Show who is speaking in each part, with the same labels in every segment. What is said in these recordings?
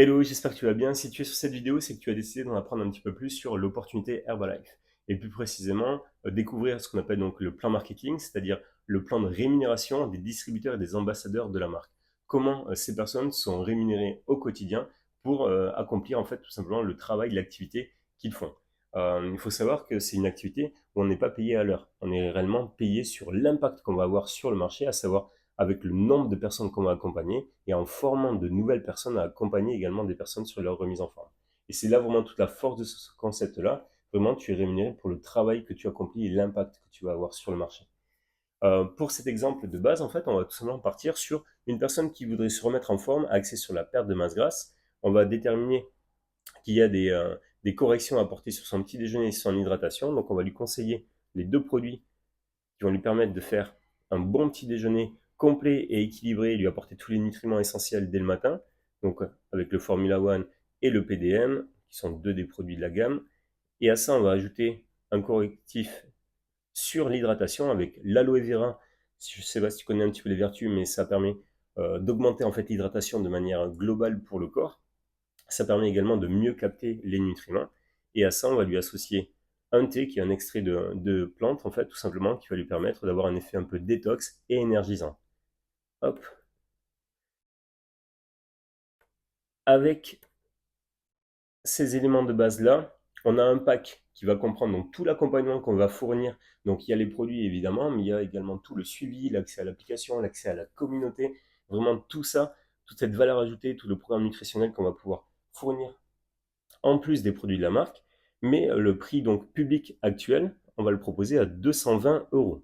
Speaker 1: Hello, j'espère que tu vas bien. Si tu es sur cette vidéo, c'est que tu as décidé d'en apprendre un petit peu plus sur l'opportunité Herbalife. Et plus précisément, découvrir ce qu'on appelle donc le plan marketing, c'est-à-dire le plan de rémunération des distributeurs et des ambassadeurs de la marque. Comment ces personnes sont rémunérées au quotidien pour accomplir en fait tout simplement le travail, l'activité qu'ils font. Il faut savoir que c'est une activité où on n'est pas payé à l'heure. On est réellement payé sur l'impact qu'on va avoir sur le marché, à savoir avec le nombre de personnes qu'on va accompagner et en formant de nouvelles personnes à accompagner également des personnes sur leur remise en forme. Et c'est là vraiment toute la force de ce concept-là. Vraiment, tu es rémunéré pour le travail que tu accomplis et l'impact que tu vas avoir sur le marché. Pour cet exemple de base, en fait, on va tout simplement partir sur une personne qui voudrait se remettre en forme, axée sur la perte de masse grasse. On va déterminer qu'il y a des corrections à apporter sur son petit déjeuner et son hydratation. Donc, on va lui conseiller les deux produits qui vont lui permettre de faire un bon petit déjeuner complet et équilibré et lui apporter tous les nutriments essentiels dès le matin, donc avec le Formula One et le PDM, qui sont deux des produits de la gamme. Et à ça, on va ajouter un correctif sur l'hydratation avec l'aloe vera. Je ne sais pas si tu connais un petit peu les vertus, mais ça permet d'augmenter en fait l'hydratation de manière globale pour le corps. Ça permet également de mieux capter les nutriments. Et à ça, on va lui associer un thé qui est un extrait de plante, en fait, tout simplement, qui va lui permettre d'avoir un effet un peu détox et énergisant. Hop. Avec ces éléments de base-là, on a un pack qui va comprendre donc tout l'accompagnement qu'on va fournir. Donc il y a les produits évidemment, mais il y a également tout le suivi, l'accès à l'application, l'accès à la communauté, vraiment tout ça, toute cette valeur ajoutée, tout le programme nutritionnel qu'on va pouvoir fournir en plus des produits de la marque, mais le prix donc public actuel, on va le proposer à 220 euros.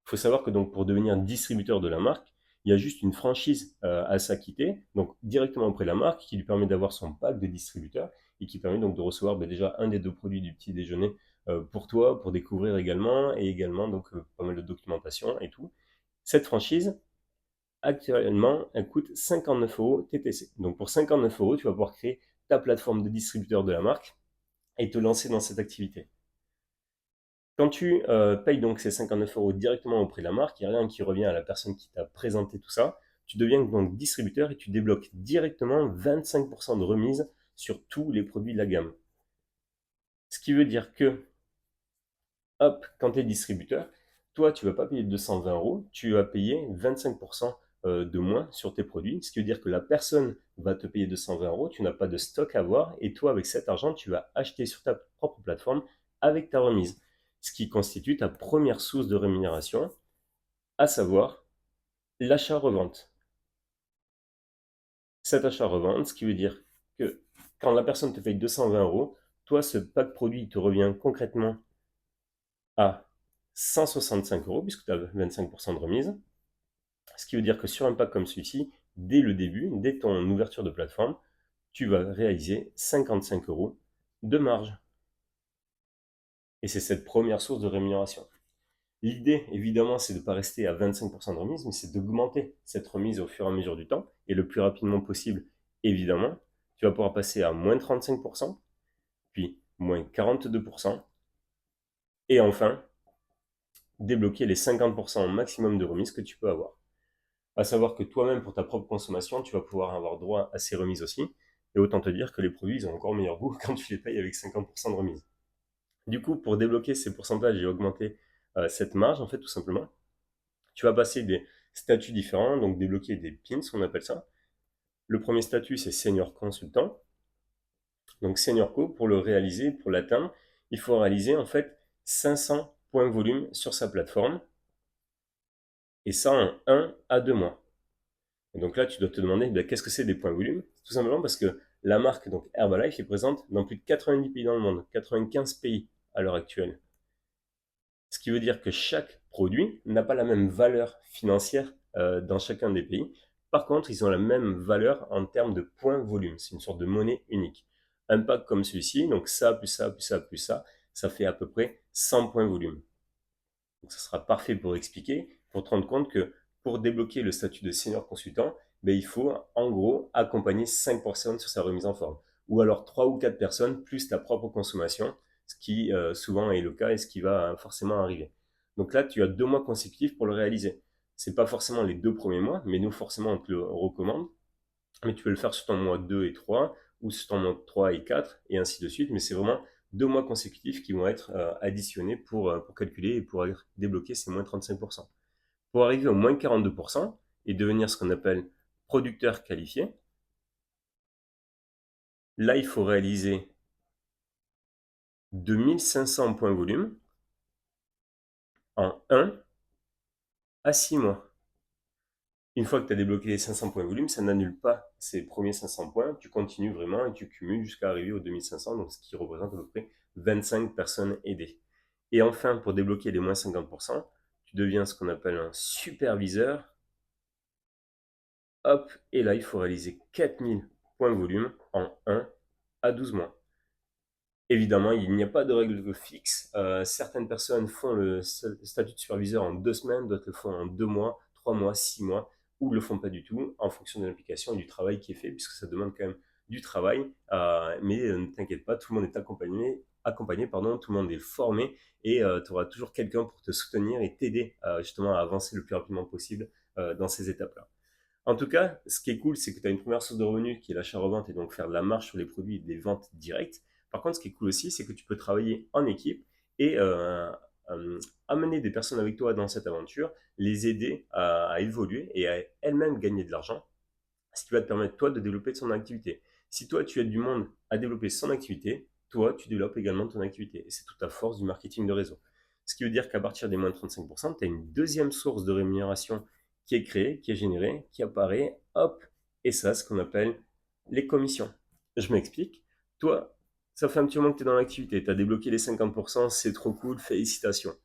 Speaker 1: Il faut savoir que donc pour devenir distributeur de la marque, il y a juste une franchise à s'acquitter, donc directement auprès de la marque, qui lui permet d'avoir son pack de distributeur et qui permet donc de recevoir déjà un des deux produits du petit déjeuner pour toi, pour découvrir également, et également donc pas mal de documentation et tout. Cette franchise, actuellement, elle coûte 59 euros TTC. Donc pour 59 euros, tu vas pouvoir créer ta plateforme de distributeur de la marque et te lancer dans cette activité. Quand tu payes donc ces 59 euros directement auprès de la marque, il n'y a rien qui revient à la personne qui t'a présenté tout ça. Tu deviens donc distributeur et tu débloques directement 25% de remise sur tous les produits de la gamme. Ce qui veut dire que, hop, quand tu es distributeur, toi, tu ne vas pas payer 220 euros, tu vas payer 25% de moins sur tes produits. Ce qui veut dire que la personne va te payer 220 euros, tu n'as pas de stock à avoir, et toi, avec cet argent, tu vas acheter sur ta propre plateforme avec ta remise. Ce qui constitue ta première source de rémunération, à savoir l'achat-revente. Cet achat-revente, ce qui veut dire que quand la personne te paye 220 euros, toi, ce pack produit te revient concrètement à 165 euros, puisque tu as 25% de remise. Ce qui veut dire que sur un pack comme celui-ci, dès le début, dès ton ouverture de plateforme, tu vas réaliser 55 euros de marge. Et c'est cette première source de rémunération. L'idée, évidemment, c'est de ne pas rester à 25% de remise, mais c'est d'augmenter cette remise au fur et à mesure du temps, et le plus rapidement possible, évidemment. Tu vas pouvoir passer à moins 35%, puis moins 42%, et enfin, débloquer les 50% maximum de remise que tu peux avoir. À savoir que toi-même, pour ta propre consommation, tu vas pouvoir avoir droit à ces remises aussi, et autant te dire que les produits, ils ont encore meilleur goût quand tu les payes avec 50% de remise. Du coup, pour débloquer ces pourcentages et augmenter cette marge, en fait, tout simplement, tu vas passer des statuts différents, donc débloquer des pins, on appelle ça. Le premier statut, c'est senior consultant. Donc senior co, pour le réaliser, pour l'atteindre, il faut réaliser en fait 500 points volume sur sa plateforme, et ça en 1 à 2 mois. Et donc là, tu dois te demander qu'est-ce que c'est des points volume. Tout simplement parce que la marque donc Herbalife est présente dans plus de 90 pays dans le monde, 95 pays à l'heure actuelle. Ce qui veut dire que chaque produit n'a pas la même valeur financière dans chacun des pays. Par contre, ils ont la même valeur en termes de points volume. C'est une sorte de monnaie unique. Un pack comme celui-ci, donc ça, plus ça, plus ça, plus ça fait à peu près 100 points volume. Donc ça sera parfait pour expliquer, pour te rendre compte que pour débloquer le statut de senior consultant, il faut en gros accompagner 5 personnes sur sa remise en forme. Ou alors 3 ou 4 personnes plus ta propre consommation, ce qui souvent est le cas et ce qui va forcément arriver. Donc là, tu as 2 mois consécutifs pour le réaliser. C'est pas forcément les 2 premiers mois, mais nous forcément on te le recommande. mais tu peux le faire sur ton mois 2 et 3, ou sur ton mois 3 et 4, et ainsi de suite. Mais c'est vraiment 2 mois consécutifs qui vont être additionnés pour calculer et pour débloquer ces moins 35%. Pour arriver au moins 42% et devenir ce qu'on appelle producteur qualifié, là, il faut réaliser 2500 points volume en 1 à 6 mois. Une fois que tu as débloqué les 500 points volume, ça n'annule pas ces premiers 500 points. Tu continues vraiment et tu cumules jusqu'à arriver aux 2500, donc ce qui représente à peu près 25 personnes aidées. Et enfin, pour débloquer les moins 50%, tu deviens ce qu'on appelle un superviseur. Hop, et là, il faut réaliser 4000 points volume en 1 à 12 mois. Évidemment, il n'y a pas de règle fixe. Certaines personnes font le statut de superviseur en 2 semaines, d'autres le font en 2 mois, 3 mois, 6 mois, ou ne le font pas du tout en fonction de l'implication et du travail qui est fait, puisque ça demande quand même du travail. Mais ne t'inquiète pas, tout le monde est accompagné, pardon, tout le monde est formé et tu auras toujours quelqu'un pour te soutenir et t'aider justement à avancer le plus rapidement possible dans ces étapes-là. En tout cas, ce qui est cool, c'est que tu as une première source de revenus qui est l'achat-revente et donc faire de la marge sur les produits et des ventes directes. Par contre, ce qui est cool aussi, c'est que tu peux travailler en équipe et amener des personnes avec toi dans cette aventure, les aider à évoluer et à elles-mêmes gagner de l'argent, ce qui va te permettre, toi, de développer son activité. Si toi, tu aides du monde à développer son activité, toi, tu développes également ton activité. Et c'est toute la force du marketing de réseau. Ce qui veut dire qu'à partir des moins de 35%, tu as une deuxième source de rémunération qui est créée, qui est générée, qui apparaît, hop, et ça, ce qu'on appelle les commissions. Je m'explique. Toi, ça fait un petit moment que tu es dans l'activité, tu as débloqué les 50%, c'est trop cool, félicitations.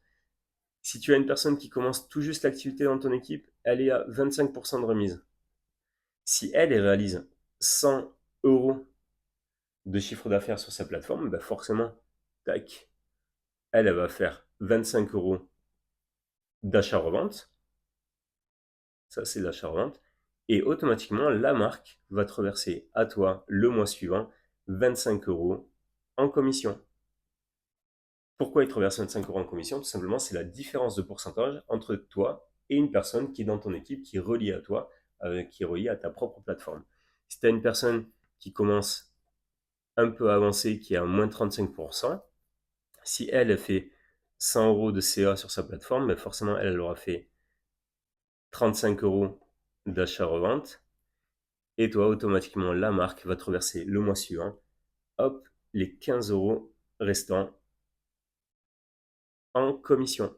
Speaker 1: Si tu as une personne qui commence tout juste l'activité dans ton équipe, elle est à 25% de remise. Si elle réalise 100 euros de chiffre d'affaires sur sa plateforme, bah forcément, tac, elle va faire 25 euros d'achat-revente. Ça, c'est l'achat-revente. Et automatiquement, la marque va te reverser à toi le mois suivant 25 euros en commission. Pourquoi il te reverse 25 euros en commission? Tout simplement, c'est la différence de pourcentage entre toi et une personne qui est dans ton équipe, qui est reliée à toi, qui est reliée à ta propre plateforme. Si tu as une personne qui commence un peu avancée, qui est à moins 35%, si elle fait 100 euros de CA sur sa plateforme, ben forcément, elle aura fait 35 euros d'achat-revente. Et toi, automatiquement, la marque va te reverser le mois suivant, hop, les 15 euros restants en commission.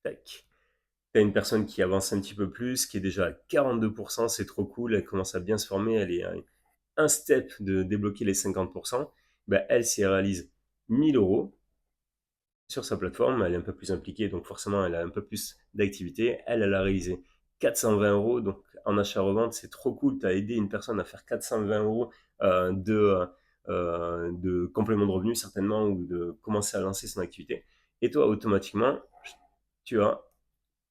Speaker 1: Tac. Tu as une personne qui avance un petit peu plus, qui est déjà à 42%, c'est trop cool, elle commence à bien se former, elle est à un step de débloquer les 50%. Ben, elle s'y réalise 1000 euros sur sa plateforme, elle est un peu plus impliquée, donc forcément elle a un peu plus d'activité. Elle a réalisé 420 euros, donc en achat-revente, c'est trop cool. Tu as aidé une personne à faire 420 euros de complément de revenu, certainement, ou de commencer à lancer son activité. Et toi, automatiquement, tu as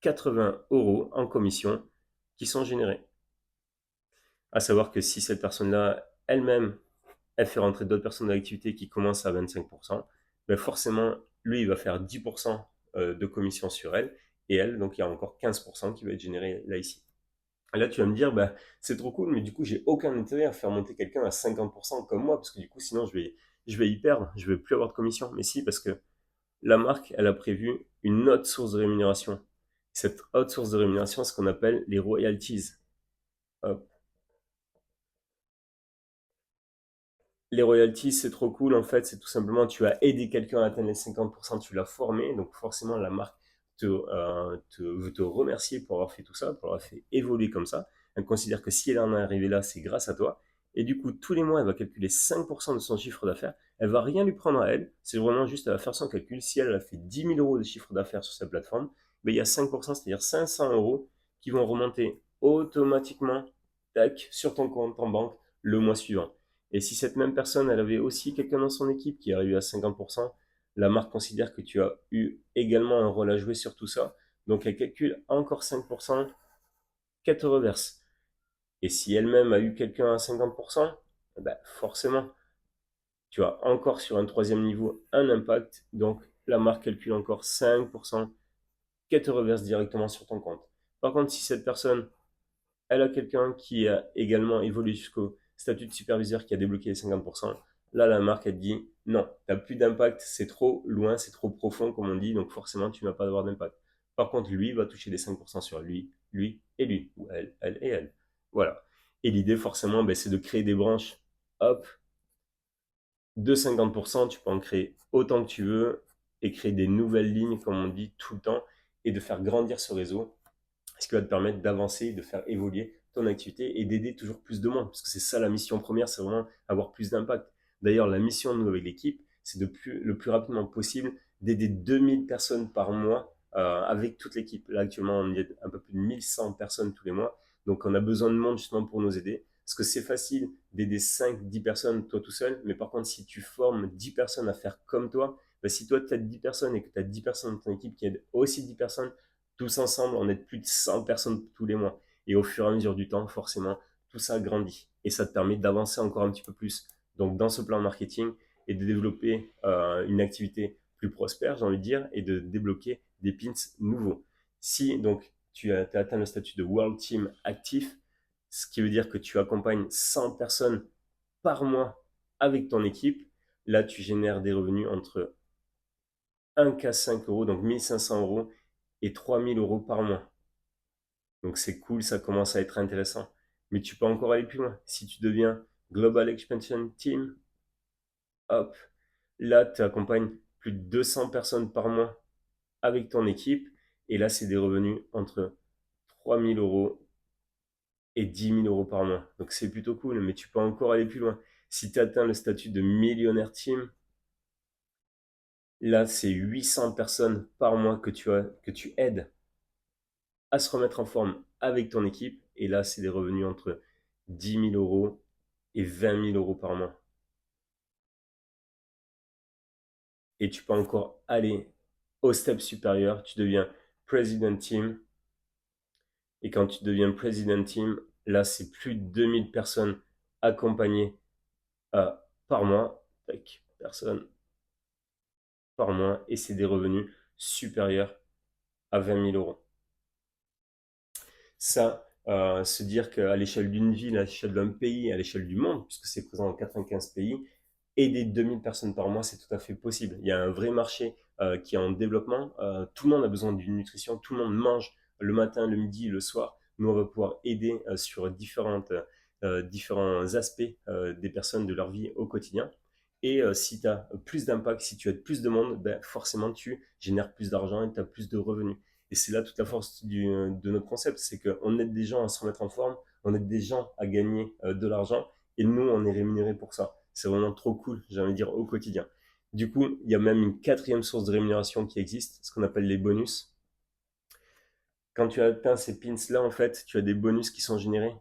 Speaker 1: 80 euros en commission qui sont générés. À savoir que si cette personne-là, elle-même, elle fait rentrer d'autres personnes dans l'activité qui commencent à 25%, ben forcément, lui, il va faire 10% de commission sur elle, et elle, donc il y a encore 15% qui va être généré là ici. Et là, tu vas me dire, bah, c'est trop cool, mais du coup, j'ai aucun intérêt à faire monter quelqu'un à 50% comme moi, parce que du coup, sinon, je vais y perdre, je vais plus avoir de commission. Mais si, parce que la marque, elle a prévu une autre source de rémunération. Cette autre source de rémunération, c'est ce qu'on appelle les royalties. Hop. Les royalties, c'est trop cool. En fait, c'est tout simplement, tu as aidé quelqu'un à atteindre les 50%, tu l'as formé. Donc, forcément, la marque veut te remercier pour avoir fait tout ça, pour avoir fait évoluer comme ça. Elle considère que si elle en est arrivée là, c'est grâce à toi. Et du coup, tous les mois, elle va calculer 5% de son chiffre d'affaires. Elle va rien lui prendre à elle. C'est vraiment juste, elle va faire son calcul. Si elle a fait 10 000 euros de chiffre d'affaires sur sa plateforme, ben, il y a 5%, c'est-à-dire 500 euros qui vont remonter automatiquement, tac, sur ton compte en banque le mois suivant. Et si cette même personne, elle avait aussi quelqu'un dans son équipe qui est arrivé à 50%, la marque considère que tu as eu également un rôle à jouer sur tout ça. Donc elle calcule encore 5% qu'elle te reverse. Et si elle-même a eu quelqu'un à 50%, ben forcément, tu as encore sur un troisième niveau un impact. Donc la marque calcule encore 5% qu'elle te reverse directement sur ton compte. Par contre, si cette personne Elle a quelqu'un qui a également évolué jusqu'au statut de superviseur qui a débloqué les 50%. Là, la marque, elle te dit, non, tu n'as plus d'impact, c'est trop loin, c'est trop profond, comme on dit, donc forcément, tu n'as pas d'avoir d'impact. Par contre, lui va toucher des 5% sur lui, lui et lui, ou elle et elle. Voilà. Et l'idée, forcément, ben, c'est de créer des branches, hop, de 50%, tu peux en créer autant que tu veux et créer des nouvelles lignes, comme on dit, tout le temps, et de faire grandir ce réseau, ce qui va te permettre d'avancer, de faire évoluer ton activité et d'aider toujours plus de monde. Parce que c'est ça la mission première, c'est vraiment avoir plus d'impact. D'ailleurs, la mission de nous avec l'équipe, c'est le plus rapidement possible d'aider 2000 personnes par mois avec toute l'équipe. Là, actuellement, on aide un peu plus de 1100 personnes tous les mois. Donc, on a besoin de monde justement pour nous aider. Parce que c'est facile d'aider 5-10 personnes toi tout seul. Mais par contre, si tu formes 10 personnes à faire comme toi, bah, si toi, tu as 10 personnes et que tu as 10 personnes dans ton équipe qui aident aussi 10 personnes, tous ensemble, on aide plus de 100 personnes tous les mois. Et au fur et à mesure du temps, forcément, tout ça grandit. Et ça te permet d'avancer encore un petit peu plus. Donc, dans ce plan marketing et de développer une activité plus prospère, j'ai envie de dire, et de débloquer des pins nouveaux. Si donc tu as atteint le statut de World Team actif, ce qui veut dire que tu accompagnes 100 personnes par mois avec ton équipe, là tu génères des revenus entre 1K 5 euros, donc 1500 euros, et 3000 euros par mois. Donc c'est cool, ça commence à être intéressant. Mais tu peux encore aller plus loin. Si tu deviens Global Expansion Team, hop, là tu accompagnes plus de 200 personnes par mois avec ton équipe. Et là, c'est des revenus entre 3000 euros et 10 000 euros par mois. Donc c'est plutôt cool, mais tu peux encore aller plus loin. Si tu atteins le statut de millionnaire team, là, c'est 800 personnes par mois que tu aides à se remettre en forme avec ton équipe. Et là, c'est des revenus entre 10 000 euros et 20 000 euros par mois. Et tu peux encore aller au step supérieur. Tu deviens President Team. Et quand tu deviens President Team, là, c'est plus de 2000 personnes accompagnées par mois. Tac, personnes par mois. Et c'est des revenus supérieurs à 20 000 euros. Ça, se dire qu'à l'échelle d'une ville, à l'échelle d'un pays, à l'échelle du monde, puisque c'est présent dans 95 pays, aider 2000 personnes par mois, c'est tout à fait possible. Il y a un vrai marché qui est en développement. Tout le monde a besoin d'une nutrition, tout le monde mange le matin, le midi, le soir. Nous, on va pouvoir aider sur différents aspects des personnes de leur vie au quotidien. Et si tu as plus d'impact, si tu aides plus de monde, ben, forcément tu génères plus d'argent et tu as plus de revenus. Et c'est là toute la force de notre concept, c'est qu'on aide des gens à se remettre en forme, on aide des gens à gagner de l'argent, et nous, on est rémunérés pour ça. C'est vraiment trop cool, j'ai envie de dire, au quotidien. Du coup, il y a même une quatrième source de rémunération qui existe, ce qu'on appelle les bonus. Quand tu atteins ces pins-là, en fait, tu as des bonus qui sont générés.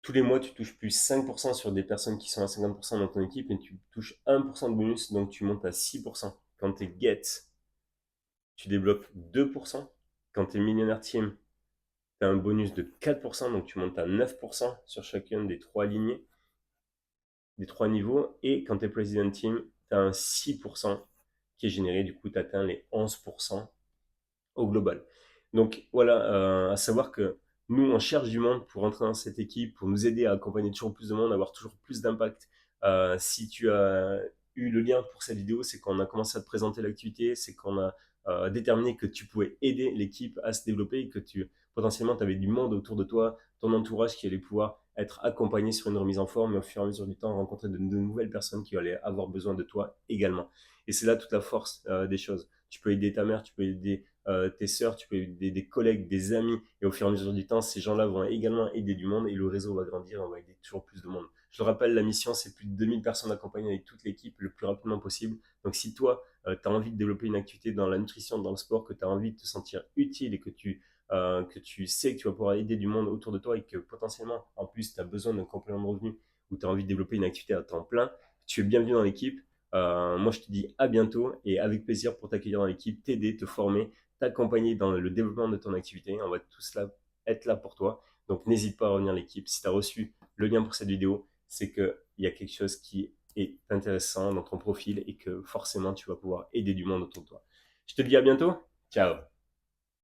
Speaker 1: Tous les mois, tu touches plus 5% sur des personnes qui sont à 50% dans ton équipe, et tu touches 1% de bonus, donc tu montes à 6%. Quand tu es get, tu débloques 2%. Quand tu es millionnaire team, tu as un bonus de 4%, donc tu montes à 9% sur chacune des trois lignées, des trois niveaux. Et quand tu es President Team, tu as un 6% qui est généré. Du coup, tu atteins les 11% au global. Donc voilà, à savoir que nous, on cherche du monde pour entrer dans cette équipe, pour nous aider à accompagner toujours plus de monde, avoir toujours plus d'impact. Si tu as eu le lien pour cette vidéo, c'est qu'on a commencé à te présenter l'activité, c'est qu'on a déterminé que tu pouvais aider l'équipe à se développer et que potentiellement tu avais du monde autour de toi, ton entourage qui allait pouvoir être accompagné sur une remise en forme et au fur et à mesure du temps rencontrer de nouvelles personnes qui allaient avoir besoin de toi également. Et c'est là toute la force des choses. Tu peux aider ta mère, tu peux aider tes sœurs, tu peux aider des collègues, des amis, et au fur et à mesure du temps, ces gens-là vont également aider du monde et le réseau va grandir, on va aider toujours plus de monde. Je le rappelle, la mission, c'est plus de 2000 personnes accompagnées avec toute l'équipe le plus rapidement possible. Donc si toi, tu as envie de développer une activité dans la nutrition, dans le sport, que tu as envie de te sentir utile et que tu sais que tu vas pouvoir aider du monde autour de toi et que potentiellement, en plus, tu as besoin d'un complément de revenu ou tu as envie de développer une activité à temps plein, tu es bienvenu dans l'équipe. Moi, je te dis à bientôt et avec plaisir pour t'accueillir dans l'équipe, t'aider, te former, t'accompagner dans le développement de ton activité. On va tous là, être là pour toi. Donc, n'hésite pas à revenir à l'équipe. Si tu as reçu le lien pour cette vidéo, c'est qu'il y a quelque chose qui est intéressant dans ton profil et que forcément, tu vas pouvoir aider du monde autour de toi. Je te dis à bientôt. Ciao.